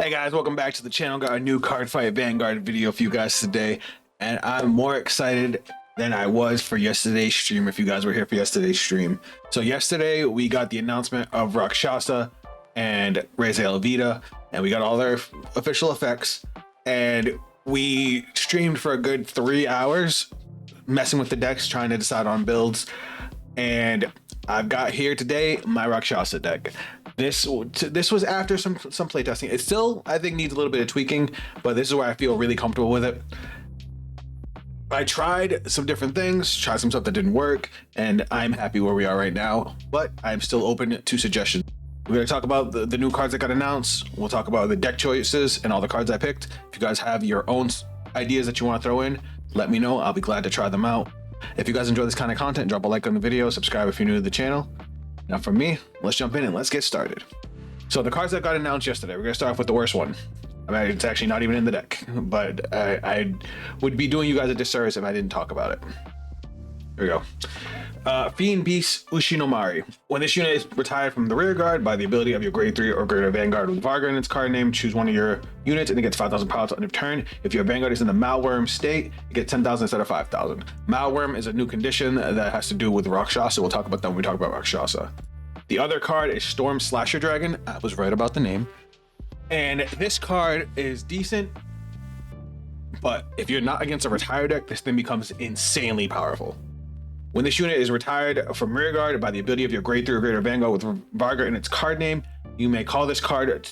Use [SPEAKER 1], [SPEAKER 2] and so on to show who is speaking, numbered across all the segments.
[SPEAKER 1] Hey guys, welcome back to the channel. Got a new Cardfight Vanguard video for you guys today, and I'm more excited than I was for yesterday's stream if you guys were here for yesterday's stream. So yesterday we got the announcement of Rakshasa and Raziel Vita, and we got all their official effects, and we streamed for a good 3 hours messing with the decks, trying to decide on builds, and I've got here today my Rakshasa deck. This was after some playtesting. It still, I think, needs a little bit of tweaking, but this is where I feel really comfortable with it. I tried some different things, tried some stuff that didn't work, and I'm happy where we are right now, but I'm still open to suggestions. We're going to talk about the new cards that got announced. We'll talk about the deck choices and all the cards I picked. If you guys have your own ideas that you want to throw in, let me know. I'll be glad to try them out. If you guys enjoy this kind of content, drop a like on the video, subscribe if you're new to the channel. Now from me, let's jump in and let's get started. So the cards that got announced yesterday, we're gonna start off with the worst one. I mean, it's actually not even in the deck, but I would be doing you guys a disservice if I didn't talk about it. Here we go. Fiend Beast Ushinomari. When this unit is retired from the rear guard by the ability of your grade 3 or greater Vanguard with Varga in its card name, choose one of your units and it gets 5,000 power to end of turn. If your Vanguard is in the Malworm state, it gets 10,000 instead of 5,000. Malworm is a new condition that has to do with Rakshasa. We'll talk about that when we talk about Rakshasa. The other card is Storm Slasher Dragon. I was right about the name. And this card is decent, but if you're not against a retired deck, this thing becomes insanely powerful. When this unit is retired from rearguard by the ability of your grade 3 or greater Vanguard with Varga in its card name, you may call this card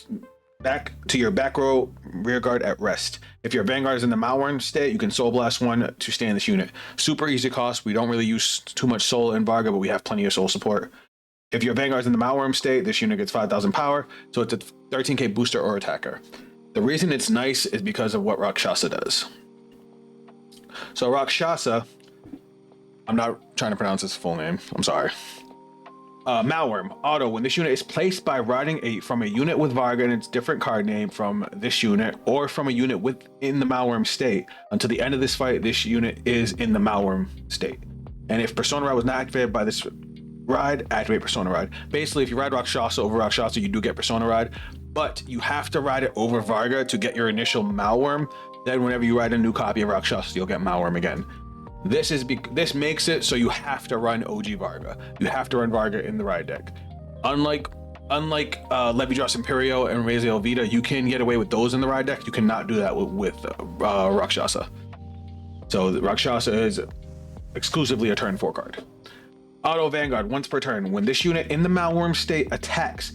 [SPEAKER 1] back to your back row rearguard at rest. If your Vanguard is in the Malworm state, you can Soul Blast one to stay in this unit. Super easy cost. We don't really use too much Soul in Varga, but we have plenty of Soul support. If your Vanguard is in the Malworm state, this unit gets 5,000 power, so it's a 13k booster or attacker. The reason it's nice is because of what Rakshasa does. So Rakshasa, I'm not trying to pronounce his full name, I'm sorry. Malworm, auto, when this unit is placed by riding from a unit with Varga in its different card name from this unit or from a unit within the Malworm state, until the end of this fight, this unit is in the Malworm state. And if Persona Ride was not activated by this ride, activate Persona Ride. Basically, if you ride Rakshasa over Rakshasa, you do get Persona Ride, but you have to ride it over Varga to get your initial Malworm. Then whenever you ride a new copy of Rakshasa, you'll get Malworm again. This makes it so you have to run OG Varga. You have to run Varga in the ride deck. Unlike Levidros Imperio and Raziel Vita, you can get away with those in the ride deck. You cannot do that with Rakshasa. So the Rakshasa is exclusively a turn 4 card. Auto Vanguard, once per turn. When this unit in the Malworm state attacks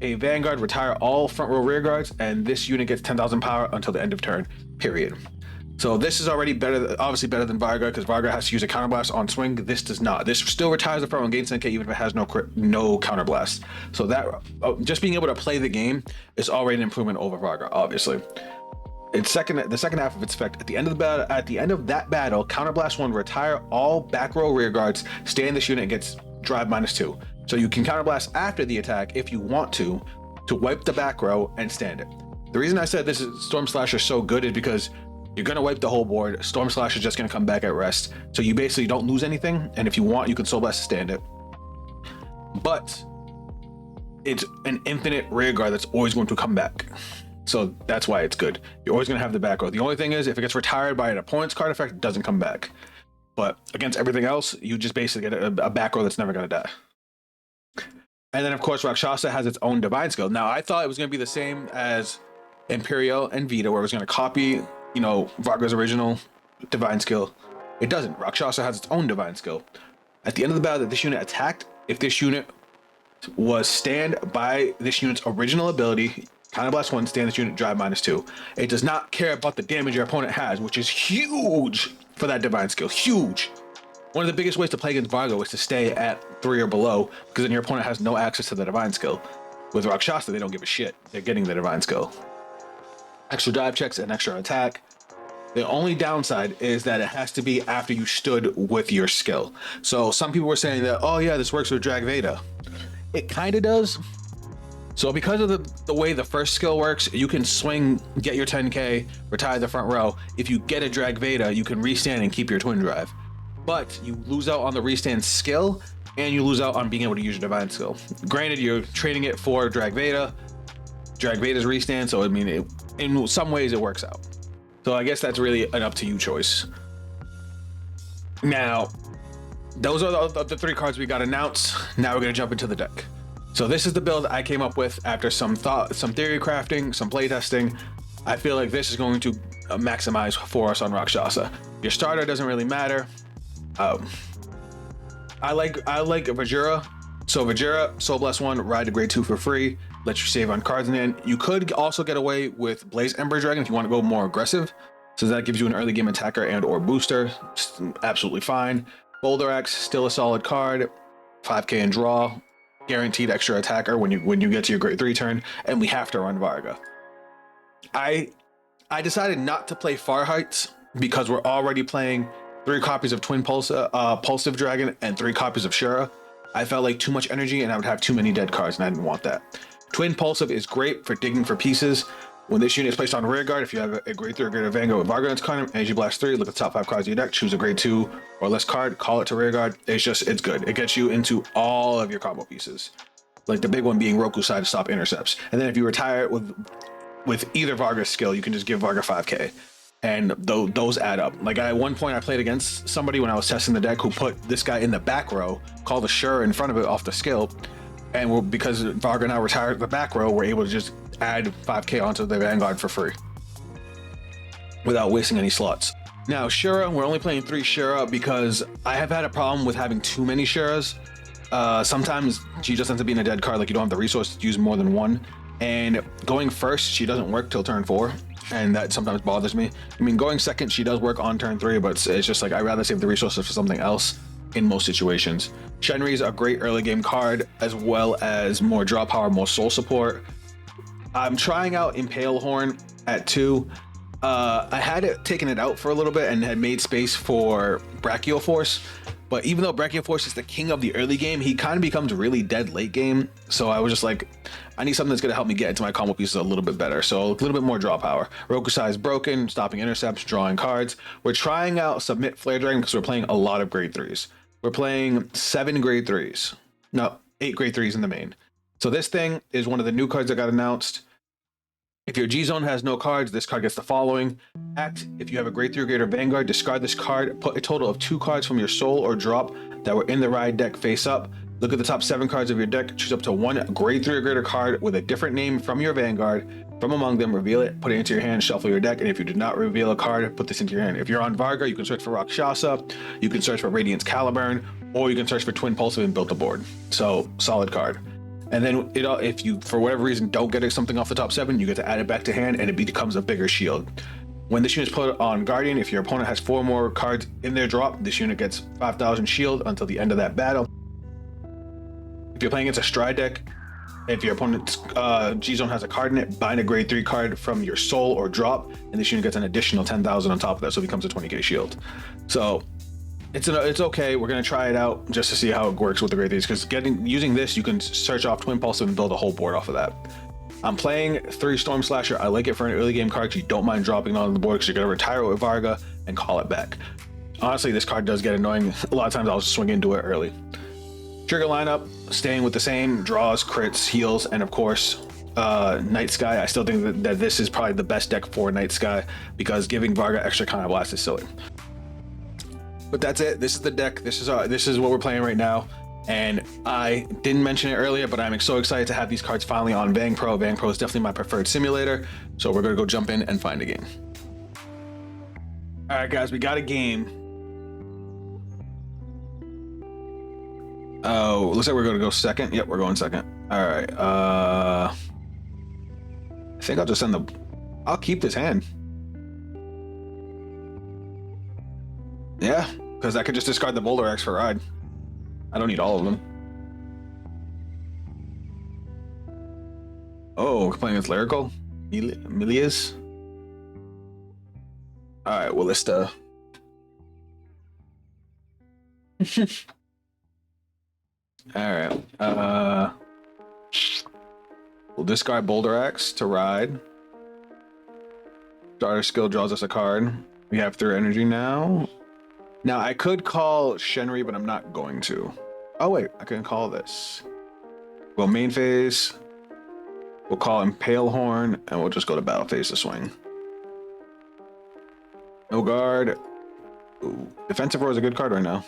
[SPEAKER 1] a Vanguard, retire all front row rear guards, and this unit gets 10,000 power until the end of turn, period. So this is already better, obviously better than Varga, because Varga has to use a counterblast on swing. This does not. This still retires the front row and gains 10k even if it has no counterblast. So that just being able to play the game is already an improvement over Varga, obviously. The second half of its effect, at the end of that battle, counterblast 1, retire all back row rear guards, stay in this unit and gets drive -2. So you can counterblast after the attack if you want to wipe the back row and stand it. The reason I said this is Storm Slasher so good is because you're gonna wipe the whole board. Storm Slasher is just gonna come back at rest. So you basically don't lose anything, and if you want, you can Soul Blast to stand it. But it's an infinite rear guard that's always going to come back. So that's why it's good. You're always gonna have the back row. The only thing is, if it gets retired by an opponent's card effect, it doesn't come back. But against everything else, you just basically get a back row that's never gonna die. And then of course, Rakshasa has its own divine skill. Now I thought it was gonna be the same as Imperio and Vita, where it was gonna copy, you know, Varga's original divine skill. It doesn't. Rakshasa has its own divine skill. At the end of the battle that this unit attacked, if this unit was stand by this unit's original ability, counterblast 1, stand this unit, drive -2. It does not care about the damage your opponent has, which is huge for that divine skill. Huge. One of the biggest ways to play against Varga is to stay at 3 or below, because then your opponent has no access to the divine skill. With Rakshasa, they don't give a shit. They're getting the divine skill. Extra dive checks and extra attack. The only downside is that it has to be after you stood with your skill. So some people were saying that, oh yeah, this works with Drag Veda. It kind of does. So because of the way the first skill works, you can swing, get your 10k, retire the front row. If you get a Drag Veda, you can restand and keep your twin drive. But you lose out on the restand skill, and you lose out on being able to use your divine skill. Granted, you're trading it for Drag Veda, Dragvader's restand, so I mean, in some ways it works out. So I guess that's really an up to you choice. Now, those are the 3 cards we got announced. Now we're gonna jump into the deck. So this is the build I came up with after some thought, some theory crafting, some play testing. I feel like this is going to maximize for us on Rakshasa. Your starter doesn't really matter. I like Vajra. So Vajra, Soul Blast 1, ride to grade 2 for free. Let you save on cards in the end. You could also get away with Blaze Ember Dragon if you want to go more aggressive. So that gives you an early game attacker and or booster. Absolutely fine. Boulder Axe, still a solid card. 5k in draw. Guaranteed extra attacker when you get to your grade 3 turn. And we have to run Varga. I decided not to play Far Heights because we're already playing 3 copies of Twin Pulsive Dragon and 3 copies of Shura. I felt like too much energy and I would have too many dead cards, and I didn't want that. Twin Pulsive is great for digging for pieces. When this unit is placed on rear guard, if you have a grade 3 or greater Vanguard with Varga in its card, Energy Blast 3, look at the top 5 cards of your deck, choose a grade 2 or less card, call it to rear guard. It's good. It gets you into all of your combo pieces. Like the big one being Rokusai to stop intercepts. And then if you retire it with either Varga's skill, you can just give Varga 5k. And those add up. Like at one point I played against somebody when I was testing the deck who put this guy in the back row, called the Shura in front of it off the skill, and because Varga now retired the back row, we're able to just add 5k onto the Vanguard for free without wasting any slots. Now Shura, we're only playing 3 Shura because I have had a problem with having too many Shuras. Sometimes she just ends up being a dead card, like you don't have the resource to use more than one, and going first she doesn't work till turn 4. And that sometimes bothers me. I mean, going second, she does work on turn 3, but it's just like I'd rather save the resources for something else in most situations. Shenri is a great early game card, as well as more draw power, more soul support. I'm trying out Impale Horn at 2. I had taken it out for a little bit and had made space for Brachial Force, but even though Brachial Force is the king of the early game, he kind of becomes really dead late game. So I was just like, I need something that's going to help me get into my combo pieces a little bit better. So a little bit more draw power. Rokusai is broken, stopping intercepts, drawing cards. We're trying out Submit Flare Dragon because we're playing a lot of grade 3s. We're playing 7 grade 3s. No, 8 grade 3s in the main. So this thing is one of the new cards that got announced. If your G-Zone has no cards, this card gets the following. Act, if you have a grade 3 or greater Vanguard, discard this card, put a total of 2 cards from your soul or drop that were in the ride deck face up. Look at the top 7 cards of your deck, choose up to 1 grade 3 or greater card with a different name from your Vanguard. From among them, reveal it, put it into your hand, shuffle your deck, and if you did not reveal a card, put this into your hand. If you're on Varga, you can search for Rakshasa, you can search for Radiance Caliburn, or you can search for Twin Pulsive and build a board. So, solid card. And then if you, for whatever reason, don't get something off the top 7, you get to add it back to hand and it becomes a bigger shield. When this unit is put on Guardian, if your opponent has 4 more cards in their drop, this unit gets 5,000 shield until the end of that battle. If you're playing against a Stride deck, if your opponent's G-Zone has a card in it, bind a grade 3 card from your soul or drop, and this unit gets an additional 10,000 on top of that, so it becomes a 20k shield. So it's okay. We're gonna try it out just to see how it works with the grade 3s, because using this, you can search off Twin Pulse and build a whole board off of that. I'm playing 3 Storm Slasher. I like it for an early game card because you don't mind dropping it on the board because you're gonna retire it with Varga and call it back. Honestly, this card does get annoying. A lot of times I'll just swing into it early. Trigger lineup, staying with the same, draws, crits, heals, and of course, Night Sky. I still think that this is probably the best deck for Night Sky because giving Varga extra Counter Blast is silly. But that's it. This is the deck. This is what we're playing right now. And I didn't mention it earlier, but I'm so excited to have these cards finally on Vang Pro. Vang Pro is definitely my preferred simulator. So we're gonna go jump in and find a game. All right, guys, we got a game. Oh, looks like we're gonna go second. Yep, we're going second. All right. I think I'll just I'll keep this hand. Yeah, because I could just discard the Boulder Axe for ride. I don't need all of them. Oh, we're playing against Lyrical? Milias? Alright, well, let's Alright. We'll discard Boulder Axe to ride. Starter skill draws us a card. We have 3 energy now. Now, I could call Shenri, but I'm not going to. Oh, wait, I can call this. Well, main phase. We'll call him Palehorn, and we'll just go to battle phase to swing. No guard. Ooh. Defensive Roar is a good card right now.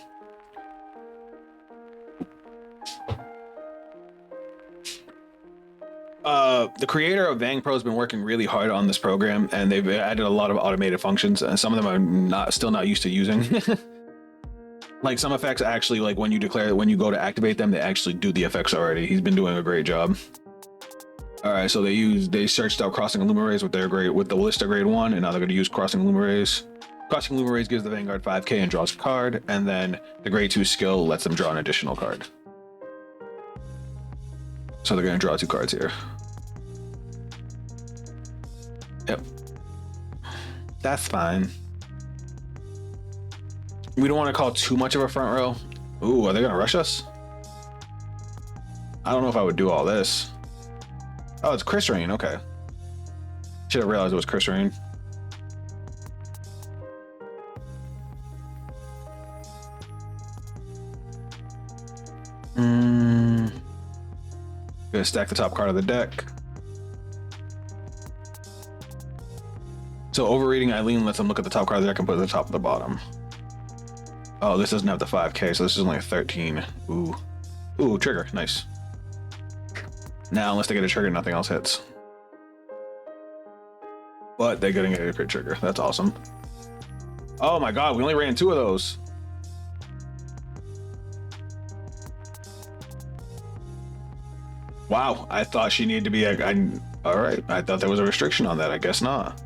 [SPEAKER 1] The creator of Vang Pro has been working really hard on this program, and they've added a lot of automated functions, and some of them I'm still not used to using. Like some effects actually, like when you go to activate them, they actually do the effects already. He's been doing a great job. All right, so they searched out Crossing Illumirays with the Ballista grade 1, and now they're going to use Crossing Illumirays. Crossing Illumirays gives the Vanguard 5k and draws a card, and then the grade 2 skill lets them draw an additional card. So they're going to draw 2 cards here. Yep. That's fine. We don't want to call too much of a front row. Ooh, are they going to rush us? I don't know if I would do all this. Oh, it's Chris Rain. Okay. Should have realized it was Chris Rain. Gonna stack the top card of the deck. So overreading Eileen lets them look at the top card of the deck and put it at the top of the bottom. Oh, this doesn't have the 5k, so this is only a 13. Ooh. Ooh, trigger. Nice. Now, unless they get a trigger, nothing else hits. But they're getting a crit trigger. That's awesome. Oh my god, we only ran 2 of those. Wow, I thought she needed to be all right, I thought there was a restriction on that. I guess not.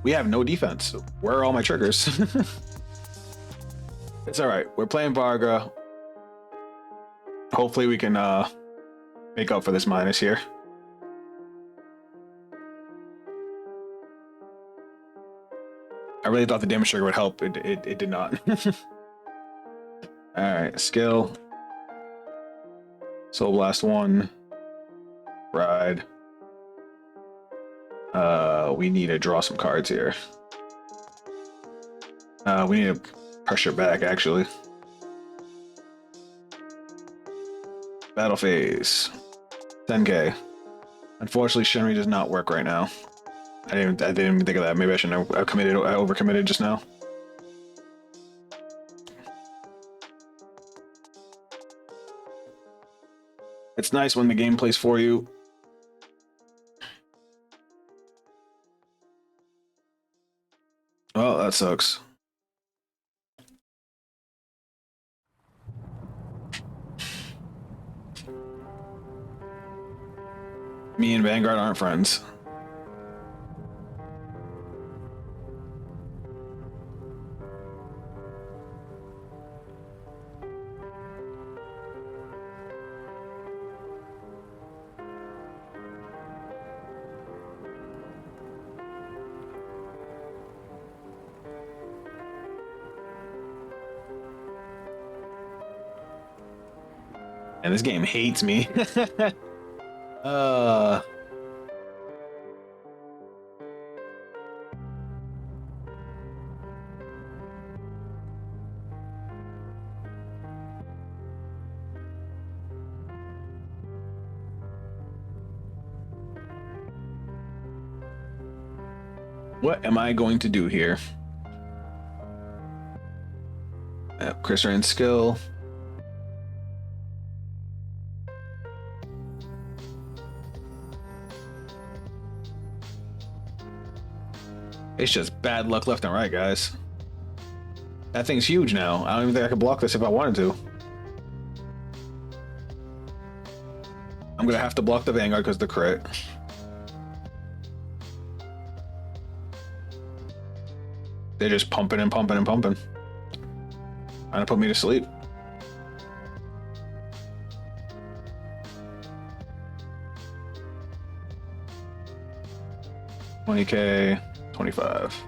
[SPEAKER 1] We have no defense. Where are all my triggers? It's all right. We're playing Varga. Hopefully we can make up for this minus here. I really thought the damage trigger would help. It did not. All right, skill. Soul Blast 1. Ride. We need to draw some cards here. We need to pressure back, actually. Battle phase. 10k. Unfortunately, Shenri does not work right now. I didn't even think of that. Maybe I shouldn't have committed. I overcommitted just now. It's nice when the game plays for you. Oh, that sucks. Me and Vanguard aren't friends. And this game hates me. What am I going to do here? Chris Rand's skill. It's just bad luck left and right, guys. That thing's huge now. I don't even think I could block this if I wanted to. I'm gonna have to block the Vanguard because the crit. They're just pumping and pumping and pumping. Trying to put me to sleep. $20k, 25.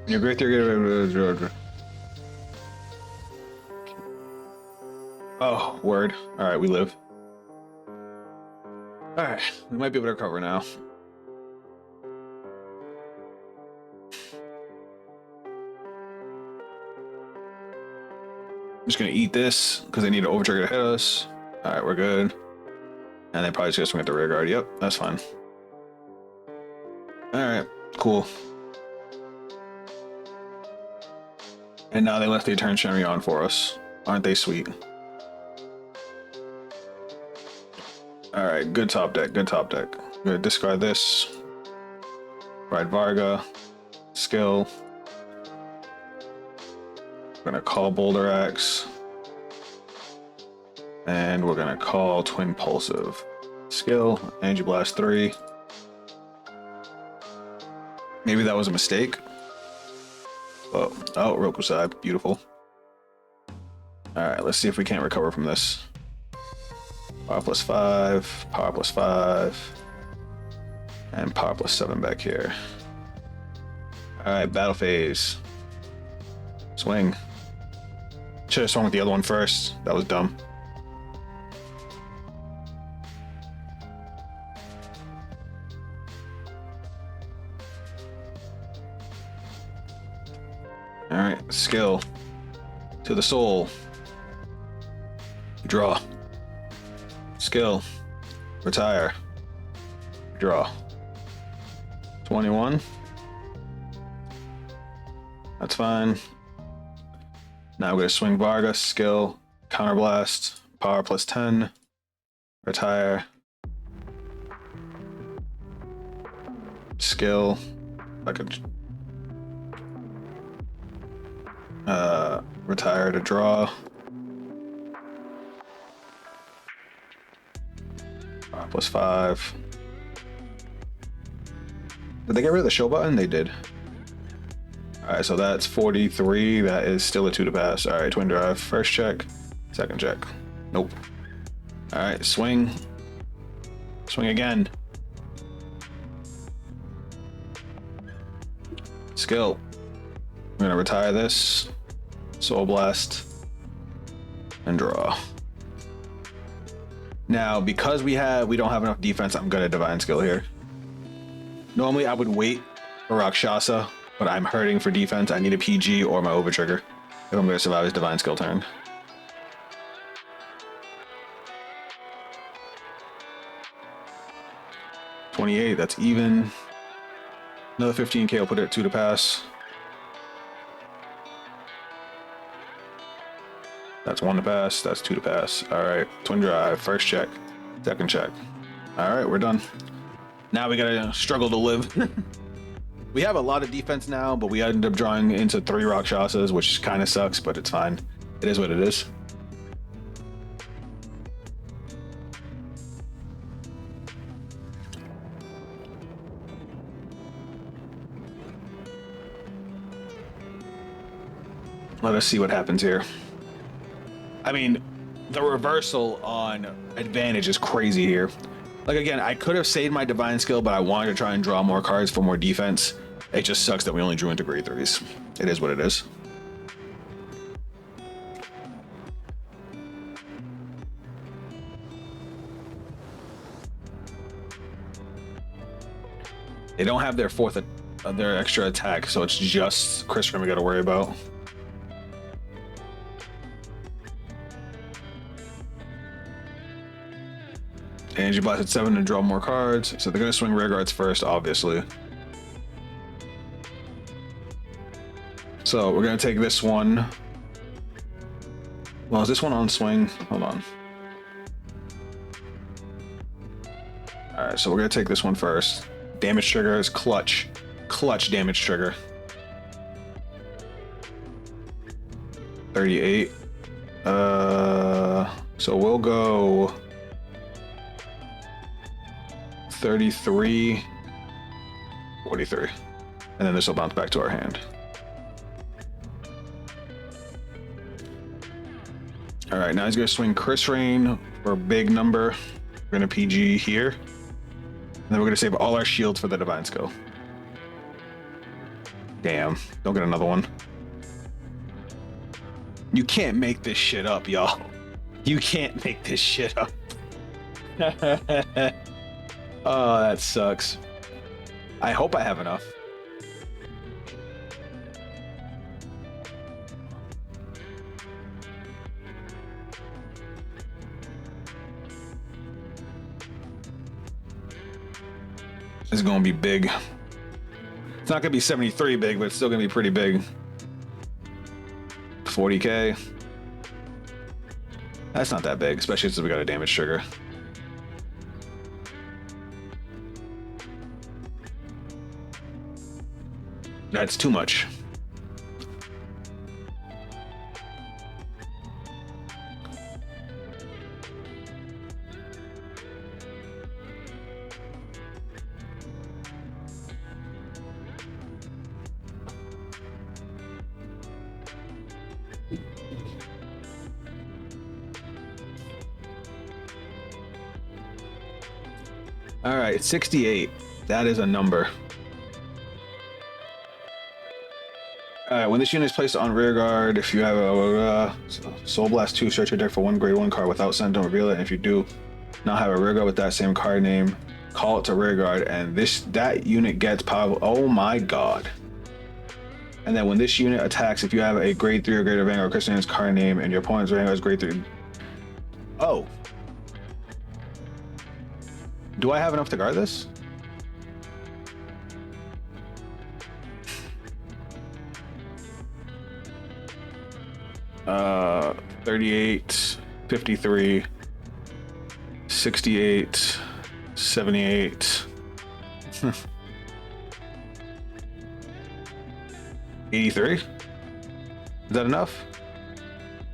[SPEAKER 1] Your great theory. Oh, word. All right, we live. All right, we might be able to recover now. just gonna eat this because they need an overtrigger to hit us. All right, we're good. And they probably just gonna swing at the rear guard. Yep, that's fine. All right, cool. And now they left the turn Shenri on for us. Aren't they sweet? All right, good top deck, good top deck. I'm gonna discard this. Ride Varga. Skill. We're gonna call Boulder Axe. And we're gonna call Twin Pulsive. Skill, Energy Blast 3. Maybe that was a mistake. Oh, Rokusai, beautiful. All right, let's see if we can't recover from this. Power +5, power +5, and power +7 back here. All right, battle phase. Swing. Should have swung with the other one first. That was dumb. All right, skill. To the soul. Draw. Skill. Retire. Draw. 21. That's fine. Now we're going to swing Varga, skill, counterblast, power +10, retire, skill, I could retire to draw, power +5. Did they get rid of the show button? They did. All right, so that's 43. That is still a 2 to pass. All right, twin drive. First check, second check. Nope. All right, swing. Swing again. Skill. We're gonna retire this. Soul Blast. And draw. Now, because we don't have enough defense, I'm gonna Divine Skill here. Normally, I would wait for Rakshasa, but I'm hurting for defense. I need a PG or my overtrigger if I'm going to survive his Divine Skill turn. $28, that's even. Another 15k will put it at 2 to pass. That's 1 to pass, that's 2 to pass. All right, twin drive, first check, second check. All right, we're done. Now we gotta struggle to live. We have a lot of defense now, but we ended up drawing into 3 Rakshasas, which kind of sucks, but it's fine. It is what it is. Let us see what happens here. I mean, the reversal on advantage is crazy here. Like, again, I could have saved my Divine Skill, but I wanted to try and draw more cards for more defense. It just sucks that we only drew into grade 3s. It is what it is. They don't have their their extra attack, so it's just Christopher we got to worry about. Energy Blast at 7 to draw more cards. So they're going to swing rear guards first, obviously. So we're going to take this one. Well, is this one on swing? Hold on. All right, so we're going to take this one first. Damage trigger is clutch. Clutch damage trigger. 38. So we'll go 33, 43, and then this will bounce back to our hand. All right, now he's gonna swing Chris Rain for a big number. We're gonna PG here, and then we're gonna save all our shields for the Divine Skill. Damn, don't get another one. You can't make this shit up, y'all. You can't make this shit up. Oh, that sucks. I hope I have enough. is going to be big. It's not going to be 73 big, but it's still going to be pretty big. 40k. That's not that big, especially since we got a damage trigger. That's too much. All right, 68. That is a number. All right, when this unit is placed on rear guard, if you have a Soul Blast 2, search your deck for one grade 1 card without send, don't reveal it. And if you do not have a rear guard with that same card name, call it to rear guard, and that unit gets power. Oh my god. And then when this unit attacks, if you have a grade 3 or greater Vanguard Christian's card name and your opponent's Vanguard is grade 3. Oh. Do I have enough to guard this? Uh, 38, 53, 68, 78, 83. Is that enough?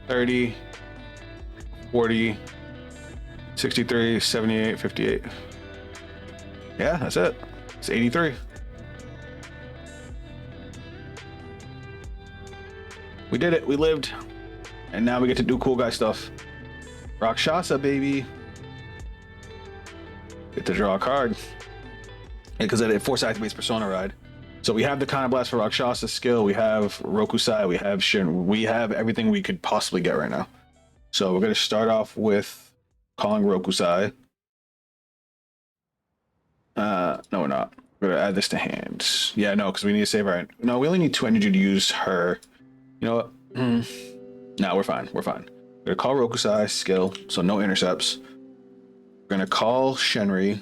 [SPEAKER 1] 30, 40, 63, 78, 58. Yeah, that's it. It's 83. We did it. We lived. And now we get to do cool guy stuff. Rakshasa, baby. Get to draw a card. Because it force activates Persona Ride. So we have the Counter Blast for Rakshasa skill. We have Rokusai. We have Shin. We have everything we could possibly get right now. So we're going to start off with calling Rokusai. No, we're not. We're going to add this to hand. Yeah, no, because we need to save our... No, we only need 2 energy to use her. You know what? No, we're fine. We're fine. We're going to call Rokusai skill, so no intercepts. We're going to call Shenri.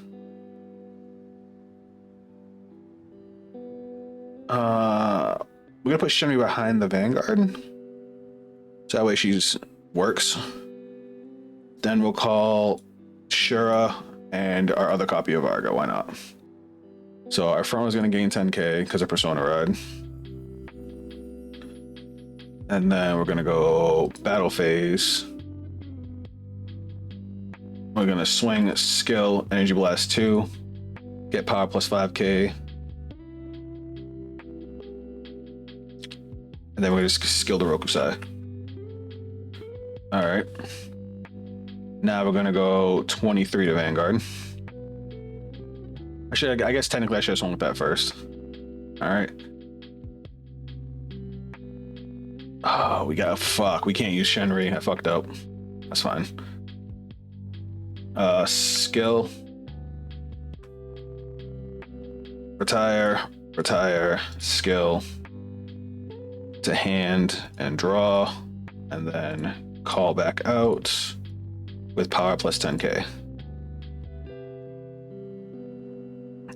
[SPEAKER 1] We're going to put Shenri behind the Vanguard. So that way she works. Then we'll call Shura and our other copy of Varga. Why not? So our front is going to gain 10k because of Persona Ride. And then we're going to go battle phase. We're going to swing skill Energy Blast 2. Get power plus 5k. And then we're going to skill the Rokusai. All right. Now we're going to go 23 to Vanguard. I guess technically I should have swung with that first. All right. Oh, we got fuck. We can't use Shenri. I fucked up. That's fine. Skill. Retire, skill. To hand and draw, and then call back out with power plus 10k.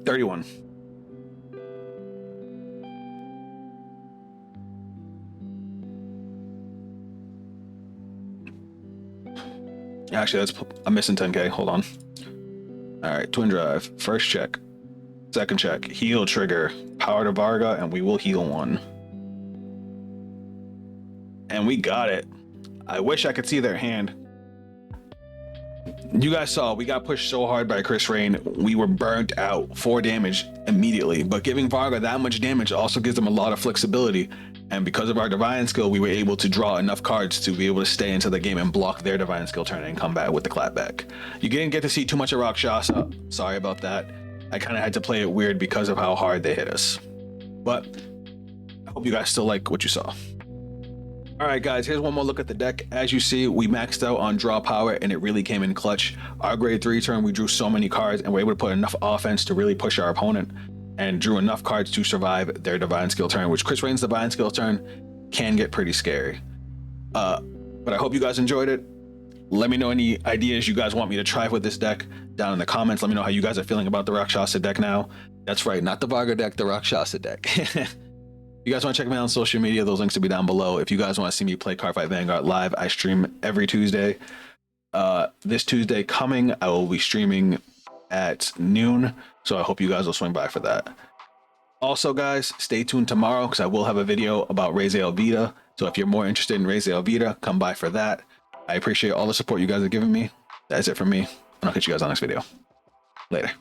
[SPEAKER 1] 31. Actually, I'm missing 10k. Hold on. All right, twin drive. First check. Second check. Heal trigger. Power to Varga, and we will heal 1. And we got it. I wish I could see their hand. You guys saw, we got pushed so hard by Chris Rain. We were burnt out. 4 damage immediately. But giving Varga that much damage also gives them a lot of flexibility. And because of our divine skill, we were able to draw enough cards to be able to stay into the game and block their divine skill turn and come back with the clapback. You didn't get to see too much of Rakshasa. Sorry about that. I kind of had to play it weird because of how hard they hit us. But I hope you guys still like what you saw. All right, guys, here's one more look at the deck. As you see, we maxed out on draw power, and it really came in clutch. Our grade 3 turn, we drew so many cards, and we're able to put enough offense to really push our opponent, and drew enough cards to survive their divine skill turn, which Chris Rain's divine skill turn can get pretty scary. But I hope you guys enjoyed it. Let me know any ideas you guys want me to try with this deck down in the comments. Let me know how you guys are feeling about the Rakshasa deck now. That's right, not the Varga deck, the Rakshasa deck. If you guys want to check me out on social media, those links will be down below. If you guys want to see me play Cardfight Vanguard live, I stream every Tuesday. This Tuesday coming, I will be streaming at noon, so I hope you guys will swing by for that. Also, guys, stay tuned tomorrow because I will have a video about Raziel Vita. So if you're more interested in Raziel Vita, come by for that. I appreciate all the support you guys have given me. That's it from me, and I'll catch you guys on the next video. Later.